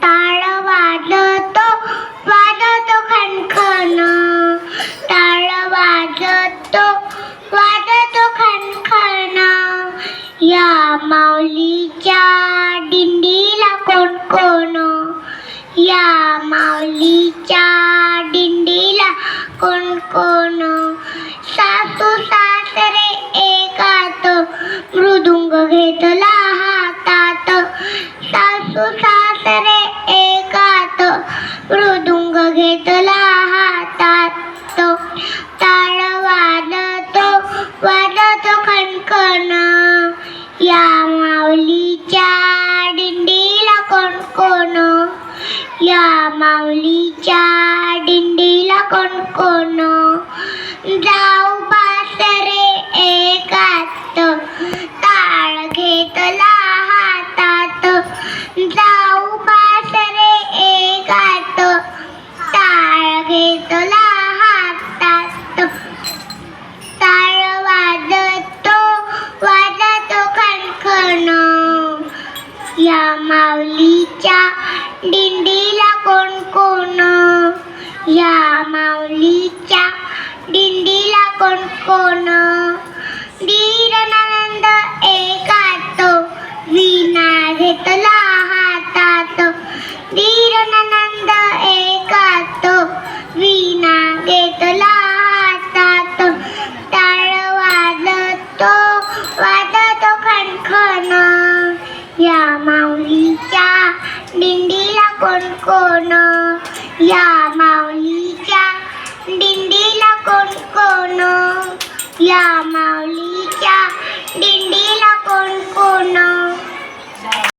टाळ वाजतो वाजतो खणखण, टाळ वाजतो वाजतो खणखण. या माऊलीच्या दिंडीला कोण कोण, या माऊलीच्या दिंडीला कोण कोण. सासू सासरे एकात मृदुंग घेतला हातात, सासू सासरे एकात मृदुंग घेतला हातात. टाळ वाजतो वाजतो खणखण, या माऊलीच्या दिंडीला कोण कोण, या माऊलीच्या दिंडीला कोण कोण. जाऊ बासरे एकात टाळ घेतला हातात, जाऊ बासरे एकात टाळ घेतला हातात. टाळ वाजतो वाजतो खणखण, या माऊलीच्या दिंडीला कोण कोण, या माऊलीच्या दिंडीला कोण कोण. धीर नंद एकात वीणा घेतला हातात, धीर नंद एकात वीणा घेतला हातात. टाळ वाजतो वाजतो खणखण, या माऊलीच्या दिंडीला कोण कोण, या माऊलीच्या दिंडीला कोण कोण, या माऊलीच्या दिंडीला कोण कोण.